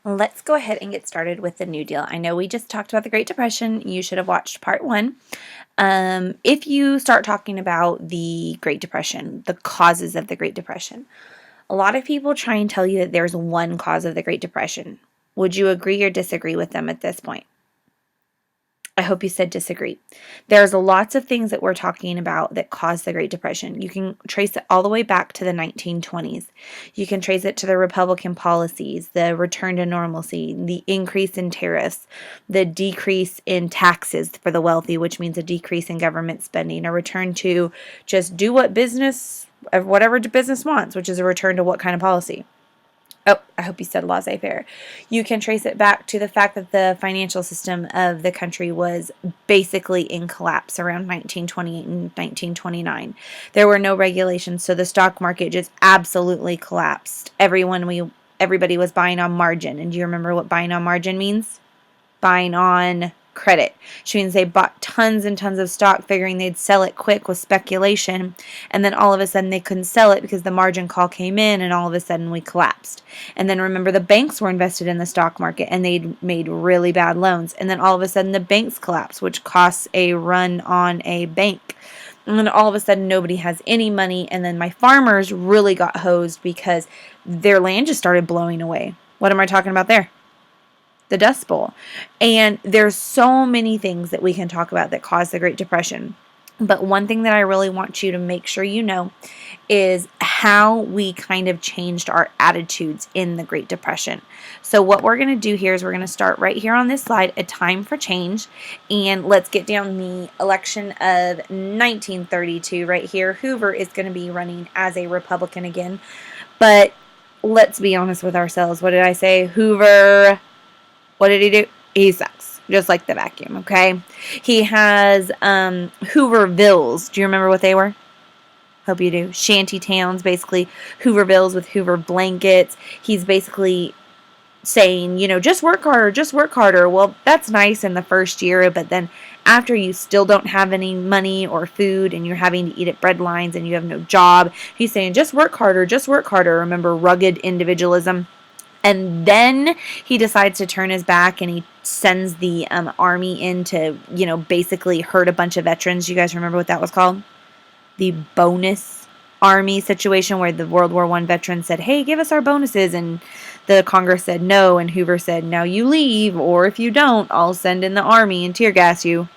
Let's go ahead and get started with the New Deal. I know we just talked about the Great Depression. You should have watched part one. If you start talking about the Great Depression, the causes of the Great Depression, a lot of people try and tell you that there's one cause of the Great Depression. Would you agree or disagree with them at this point? I hope you said disagree. There's lots of things that we're talking about that caused the Great Depression. You can trace it all the way back to the 1920s. You can trace it to the Republican policies, the return to normalcy, the increase in tariffs, the decrease in taxes for the wealthy, which means a decrease in government spending, a return to just do whatever business wants, which is a return to what kind of policy? Oh, I hope you said laissez-faire. You can trace it back to the fact that the financial system of the country was basically in collapse around 1928 and 1929. There were no regulations, so the stock market just absolutely collapsed. Everybody was buying on margin. And do you remember what buying on margin means? Buying on credit. Which means they bought tons and tons of stock figuring they'd sell it quick with speculation, and then all of a sudden they couldn't sell it because the margin call came in, and all of a sudden we collapsed. And then remember, the banks were invested in the stock market and they'd made really bad loans, and then all of a sudden the banks collapsed, which costs a run on a bank. And then all of a sudden nobody has any money, and then my farmers really got hosed because their land just started blowing away. What am I talking about there? The Dust Bowl. And there's so many things that we can talk about that caused the Great Depression. But one thing that I really want you to make sure you know is how we kind of changed our attitudes in the Great Depression. So what we're going to do here is we're going to start right here on this slide, A Time for Change, and let's get down the election of 1932 right here. Hoover is going to be running as a Republican again. But let's be honest with ourselves. What did I say? Hoover... What did he do? He sucks. Just like the vacuum, okay? He has Hoovervilles. Do you remember what they were? Hope you do. Shanty towns, basically. Hoovervilles with Hoover blankets. He's basically saying, just work harder, just work harder. Well, that's nice in the first year, but then after you still don't have any money or food and you're having to eat at bread lines and you have no job, he's saying, just work harder, just work harder. Remember, rugged individualism. And then he decides to turn his back and he sends the army in to, basically hurt a bunch of veterans. You guys remember what that was called? The bonus army situation where the World War I veterans said, hey, give us our bonuses. And the Congress said no. And Hoover said, now you leave, or if you don't, I'll send in the army and tear gas you.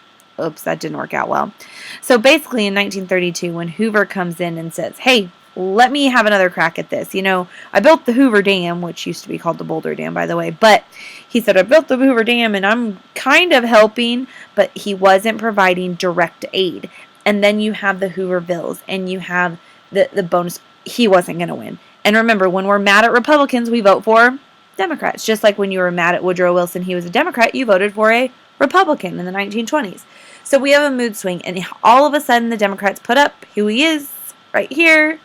Oops, that didn't work out well. So basically in 1932, when Hoover comes in and says, hey, let me have another crack at this. I built the Hoover Dam, which used to be called the Boulder Dam, by the way. But he said, I built the Hoover Dam and I'm kind of helping, but he wasn't providing direct aid. And then you have the Hoovervilles and you have the bonus. He wasn't going to win. And remember, when we're mad at Republicans, we vote for Democrats. Just like when you were mad at Woodrow Wilson, he was a Democrat, you voted for a Republican in the 1920s. So we have a mood swing. And all of a sudden, the Democrats put up who he is right here.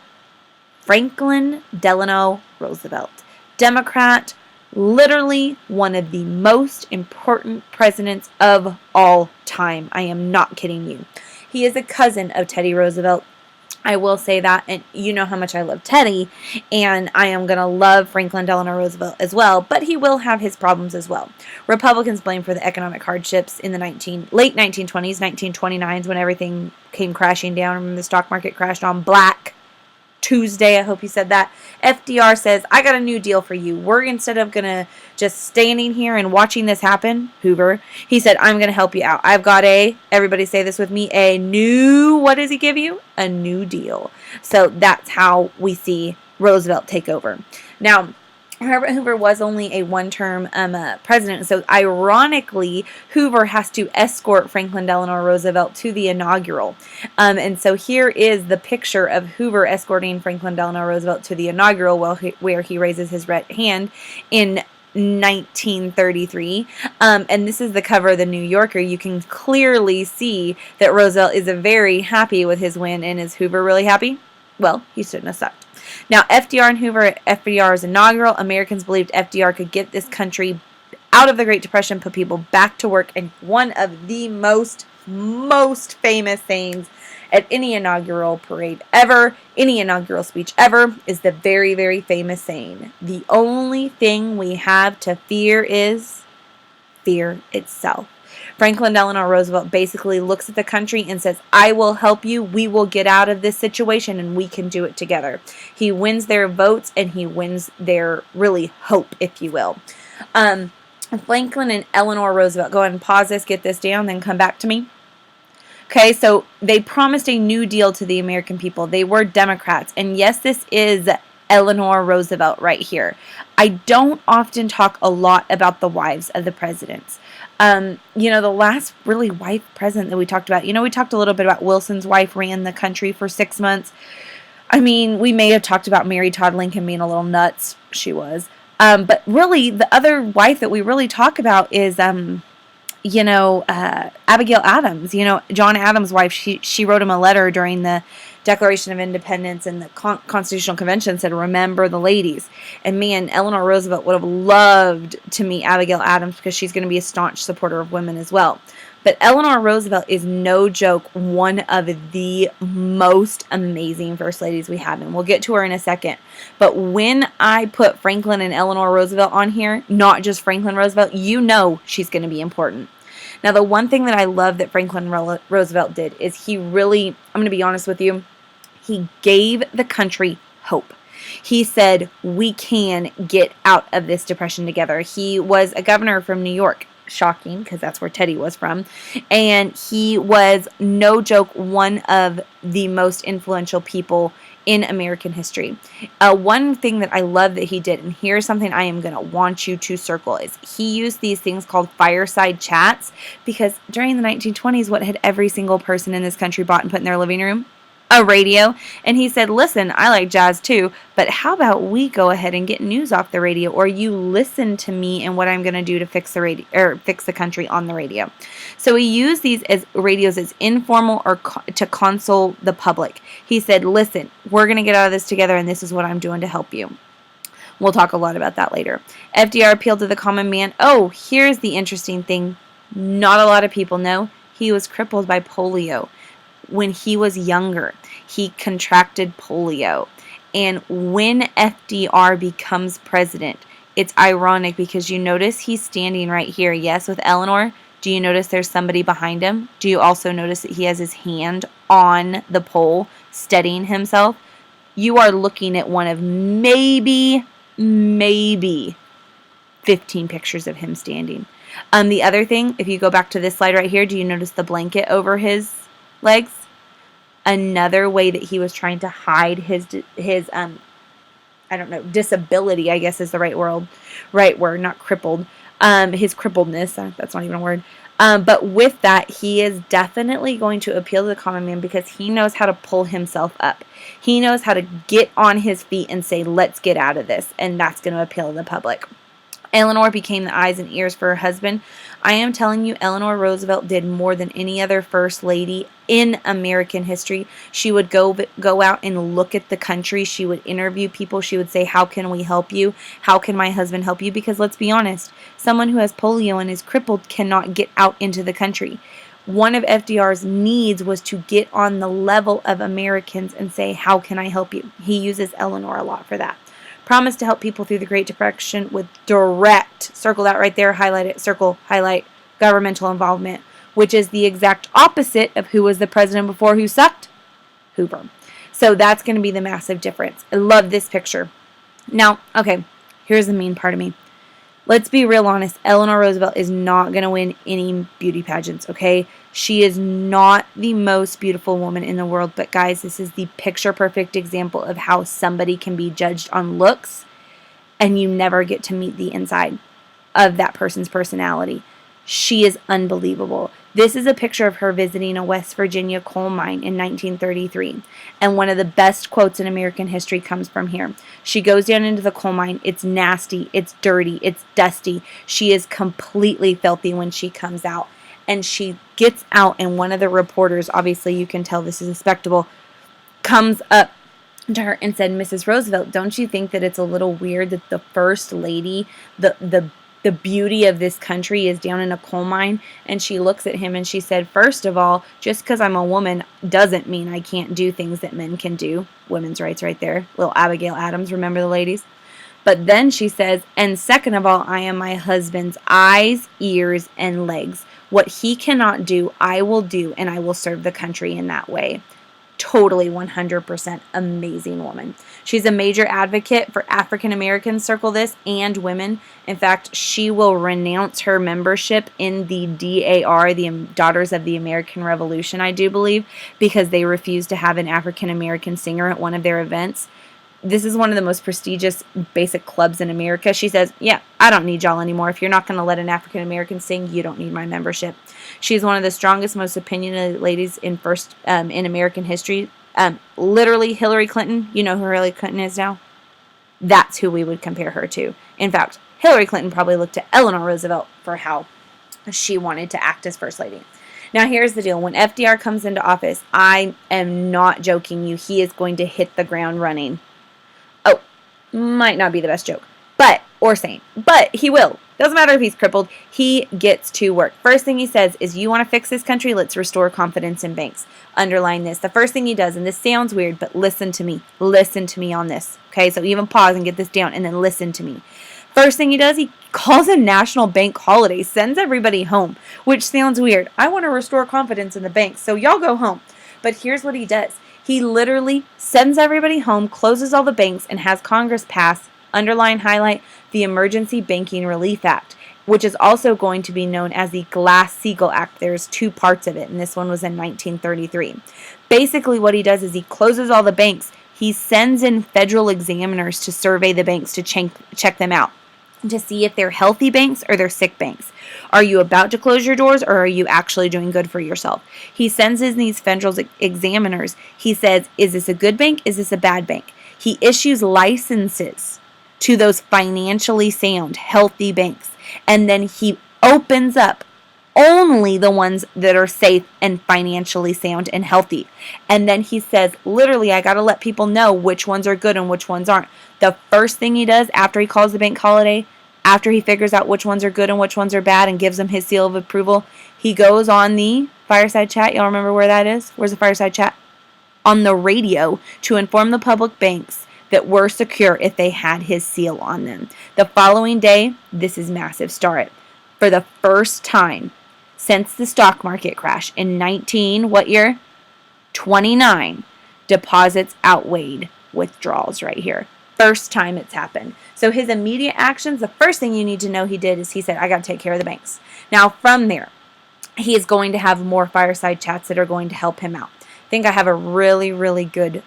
Franklin Delano Roosevelt, Democrat, literally one of the most important presidents of all time. I am not kidding you. He is a cousin of Teddy Roosevelt. I will say that, and you know how much I love Teddy, and I am going to love Franklin Delano Roosevelt as well, but he will have his problems as well. Republicans blame for the economic hardships in the late 1920s, 1929s, when everything came crashing down and the stock market crashed on Black Tuesday. I hope you said that. FDR says, I got a new deal for you. We're, instead of going to just standing here and watching this happen, Hoover, he said, I'm going to help you out. I've got everybody say this with me, what does he give you? A new deal. So that's how we see Roosevelt take over. Now, Herbert Hoover was only a one-term president, so ironically, Hoover has to escort Franklin Delano Roosevelt to the inaugural. And so here is the picture of Hoover escorting Franklin Delano Roosevelt to the inaugural, where he raises his right hand in 1933. And this is the cover of the New Yorker. You can clearly see that Roosevelt is very happy with his win, and is Hoover really happy? Well, he shouldn't have sucked. Now, FDR and Hoover, FDR's inaugural, Americans believed FDR could get this country out of the Great Depression, put people back to work, and one of the most famous things at any inaugural parade ever, any inaugural speech ever, is the very, very famous saying, "The only thing we have to fear is fear itself." Franklin Delano Roosevelt basically looks at the country and says, "I will help you. We will get out of this situation and we can do it together." He wins their votes and he wins their, really, hope, if you will. Franklin and Eleanor Roosevelt, go ahead and pause this, get this down, then come back to me. Okay, so they promised a New Deal to the American people. They were Democrats. And yes, this is Eleanor Roosevelt right here. I don't often talk a lot about the wives of the presidents. The last really wife president that we talked about, we talked a little bit about Wilson's wife ran the country for 6 months. I mean, we may have talked about Mary Todd Lincoln being a little nuts. She was. But really, the other wife that we really talk about is, Abigail Adams, John Adams' wife. She wrote him a letter during the Declaration of Independence, and the Constitutional Convention said, "Remember the ladies." And man, Eleanor Roosevelt would have loved to meet Abigail Adams because she's going to be a staunch supporter of women as well. But Eleanor Roosevelt is no joke one of the most amazing first ladies we have, and we'll get to her in a second. But when I put Franklin and Eleanor Roosevelt on here, not just Franklin Roosevelt, she's going to be important. Now, the one thing that I love that Franklin Roosevelt did is he really, I'm going to be honest with you, he gave the country hope. He said, we can get out of this depression together. He was a governor from New York. Shocking, because that's where Teddy was from. And he was, no joke, one of the most influential people in American history. One thing that I love that he did, and here's something I am going to want you to circle, is he used these things called fireside chats, because during the 1920s, what had every single person in this country bought and put in their living room? A radio. And he said, listen, I like jazz too, but how about we go ahead and get news off the radio, or you listen to me and what I'm going to do to fix the radio, or fix the country on the radio. So he used these as radios as informal or to console the public. He said, listen, we're going to get out of this together, and this is what I'm doing to help you. We'll talk a lot about that later. FDR appealed to the common man. Oh, here's the interesting thing. Not a lot of people know. He was crippled by polio. When he was younger, he contracted polio. And when FDR becomes president, it's ironic because you notice he's standing right here, yes, with Eleanor. Do you notice there's somebody behind him? Do you also notice that he has his hand on the pole, steadying himself? You are looking at one of maybe 15 pictures of him standing. The other thing, if you go back to this slide right here, do you notice the blanket over his legs? Another way that he was trying to hide his disability, I guess is the right word, not crippled. His crippledness, that's not even a word. But with that, he is definitely going to appeal to the common man because he knows how to pull himself up. He knows how to get on his feet and say, let's get out of this. And that's going to appeal to the public. Eleanor became the eyes and ears for her husband. I am telling you, Eleanor Roosevelt did more than any other first lady in American history. She would go out and look at the country. She would interview people. She would say, how can we help you? How can my husband help you? Because let's be honest, someone who has polio and is crippled cannot get out into the country. One of FDR's needs was to get on the level of Americans and say, how can I help you? He uses Eleanor a lot for that. Promised to help people through the Great Depression with direct, circle that right there, highlight it, circle, highlight, governmental involvement, which is the exact opposite of who was the president before who sucked? Hoover. So that's going to be the massive difference. I love this picture. Now, okay, here's the mean part of me. Let's be real honest. Eleanor Roosevelt is not going to win any beauty pageants, okay? She is not the most beautiful woman in the world, but guys, this is the picture-perfect example of how somebody can be judged on looks and you never get to meet the inside of that person's personality. She is unbelievable. This is a picture of her visiting a West Virginia coal mine in 1933. And one of the best quotes in American history comes from here. She goes down into the coal mine. It's nasty. It's dirty. It's dusty. She is completely filthy when she comes out. And she gets out, and one of the reporters, obviously you can tell this is a spectacle, comes up to her and said, Mrs. Roosevelt, don't you think that it's a little weird that the first lady, the the beauty of this country is down in a coal mine. And she looks at him and she said, first of all, just because I'm a woman doesn't mean I can't do things that men can do. Women's rights right there. Little Abigail Adams, remember the ladies? But then she says, and second of all, I am my husband's eyes, ears, and legs. What he cannot do, I will do, and I will serve the country in that way. Totally 100% amazing woman. She's a major advocate for African Americans, circle this, and women. In fact, she will renounce her membership in the DAR, the Daughters of the American Revolution, I do believe, because they refused to have an African American singer at one of their events. This is one of the most prestigious basic clubs in America. She says, yeah, I don't need y'all anymore. If you're not going to let an African American sing, you don't need my membership. She's one of the strongest, most opinionated ladies in American history. Literally, Hillary Clinton, you know who Hillary Clinton is now? That's who we would compare her to. In fact, Hillary Clinton probably looked to Eleanor Roosevelt for how she wanted to act as First Lady. Now, here's the deal. When FDR comes into office, I am not joking you, he is going to hit the ground running. Oh, might not be the best joke, or saying, but he will. Doesn't matter if he's crippled, he gets to work. First thing he says is, you want to fix this country? Let's restore confidence in banks. Underline this. The first thing he does, and this sounds weird, but listen to me. Listen to me on this. Okay, so even pause and get this down, and then listen to me. First thing he does, he calls a national bank holiday, sends everybody home, which sounds weird. I want to restore confidence in the banks, so y'all go home. But here's what he does. He literally sends everybody home, closes all the banks, and has Congress pass, underline, highlight, the Emergency Banking Relief Act, which is also going to be known as the Glass-Steagall Act. There's two parts of it, and this one was in 1933. Basically, what he does is he closes all the banks. He sends in federal examiners to survey the banks to check them out, to see if they're healthy banks or they're sick banks. Are you about to close your doors, or are you actually doing good for yourself? He sends in these federal examiners. He says, is this a good bank? Is this a bad bank? He issues licenses to those financially sound, healthy banks. And then he opens up only the ones that are safe and financially sound and healthy. And then he says, literally, I got to let people know which ones are good and which ones aren't. The first thing he does after he calls the bank holiday, after he figures out which ones are good and which ones are bad and gives them his seal of approval, he goes on the Fireside Chat. Y'all remember where that is? Where's the Fireside Chat? On the radio to inform the public banks that were secure if they had his seal on them. The following day, this is massive. Start. For the first time since the stock market crash in what year? 29. Deposits outweighed withdrawals right here. First time it's happened. So his immediate actions, the first thing you need to know he did is he said, I got to take care of the banks. Now from there, he is going to have more fireside chats that are going to help him out. I think I have a really, really good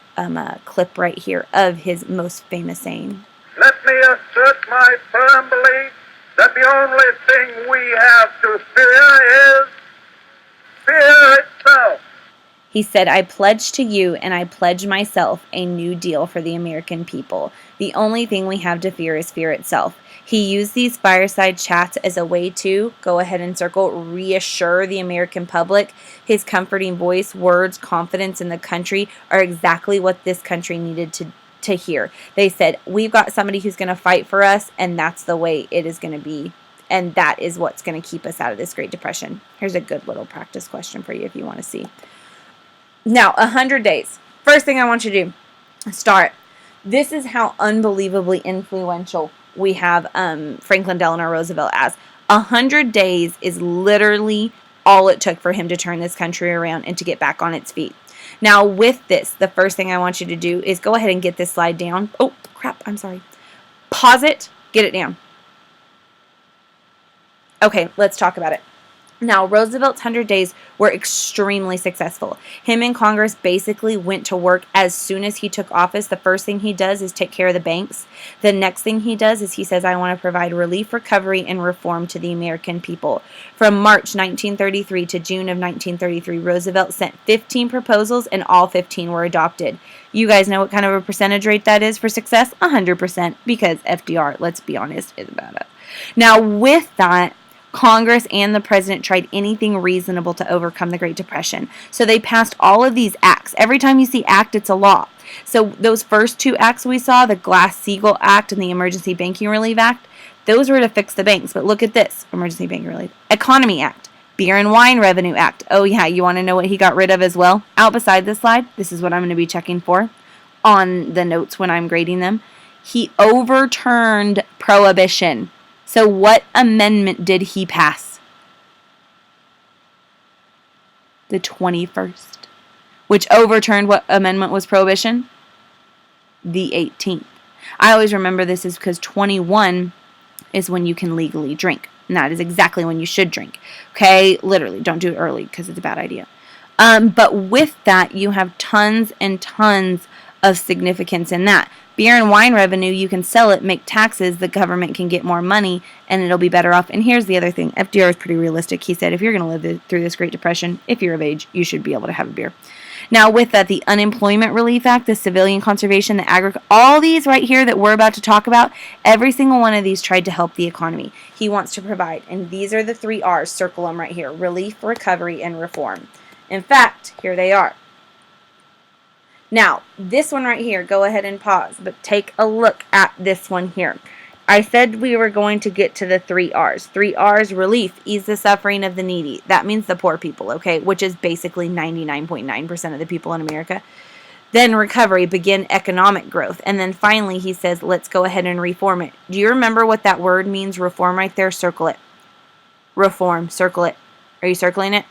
clip right here of his most famous saying. Let me assert my firm belief that the only thing we have to fear is fear itself. He said, I pledge to you and I pledge myself a new deal for the American people. The only thing we have to fear is fear itself. He used these fireside chats as a way to, go ahead and circle, reassure the American public. His comforting voice, words, confidence in the country are exactly what this country needed to hear. They said, we've got somebody who's going to fight for us, and that's the way it is going to be. And that is what's going to keep us out of this Great Depression. Here's a good little practice question for you if you want to see. Now, 100 days. First thing I want you to do, start. This is how unbelievably influential we have Franklin Delano Roosevelt as. 100 days is literally all it took for him to turn this country around and to get back on its feet. Now, with this, the first thing I want you to do is go ahead and get this slide down. Oh, crap, I'm sorry. Pause it, get it down. Okay, let's talk about it. Now, Roosevelt's 100 days were extremely successful. Him and Congress basically went to work as soon as he took office. The first thing he does is take care of the banks. The next thing he does is he says, I want to provide relief, recovery, and reform to the American people. From March 1933 to June of 1933, Roosevelt sent 15 proposals, and all 15 were adopted. You guys know what kind of a percentage rate that is for success? 100%, because FDR, let's be honest, is about it. Now, with that, Congress and the president tried anything reasonable to overcome the Great Depression. So they passed all of these acts. Every time you see act, it's a law. So those first two acts we saw, the Glass-Steagall Act and the Emergency Banking Relief Act, those were to fix the banks. But look at this, Emergency Banking Relief. Economy Act, Beer and Wine Revenue Act. Oh yeah, you want to know what he got rid of as well? Out beside this slide, this is what I'm going to be checking for on the notes when I'm grading them. He overturned prohibition. So what amendment did he pass? The 21st. Which overturned what amendment was prohibition? The 18th. I always remember this is because 21 is when you can legally drink. And that is exactly when you should drink. Okay? Literally, don't do it early because it's a bad idea. But with that, you have tons and tons of significance in that. Beer and wine revenue, you can sell it, make taxes, the government can get more money, and it'll be better off. And here's the other thing. FDR is pretty realistic. He said, if you're going to live through this Great Depression, if you're of age, you should be able to have a beer. Now, with that, the Unemployment Relief Act, the Civilian Conservation, the all these right here that we're about to talk about, every single one of these tried to help the economy. He wants to provide, and these are the 3 R's, circle them right here, relief, recovery, and reform. In fact, here they are. Now, this one right here, go ahead and pause, but take a look at this one here. I said we were going to get to the 3 R's. 3 R's, relief, ease the suffering of the needy. That means the poor people, okay, which is basically 99.9% of the people in America. Then recovery, begin economic growth. And then finally, he says, let's go ahead and reform it. Do you remember what that word means, reform, right there? Circle it. Reform, circle it. Are you circling it?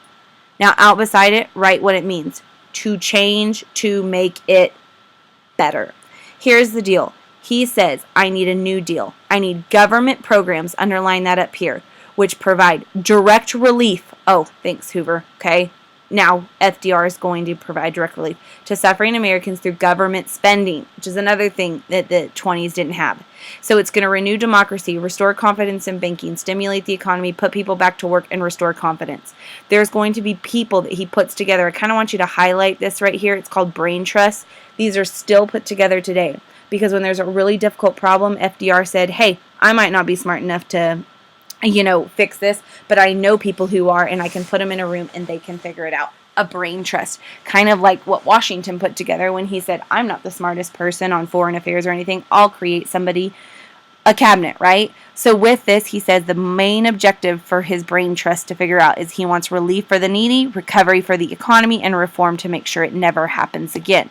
Now, out beside it, write what it means. To change, to make it better. Here's the deal. He says, I need a new deal. I need government programs, underline that up here, which provide direct relief. Oh, thanks, Hoover. Okay. Now, FDR is going to provide direct relief to suffering Americans through government spending, which is another thing that the 20s didn't have. So it's going to renew democracy, restore confidence in banking, stimulate the economy, put people back to work, and restore confidence. There's going to be people that he puts together. I kind of want you to highlight this right here. It's called brain trust. These are still put together today because when there's a really difficult problem, FDR said, hey, I might not be smart enough to fix this, but I know people who are, and I can put them in a room and they can figure it out. A brain trust, kind of like what Washington put together when he said, I'm not the smartest person on foreign affairs or anything. I'll create somebody, a cabinet, right? So with this, he says the main objective for his brain trust to figure out is he wants relief for the needy, recovery for the economy, and reform to make sure it never happens again.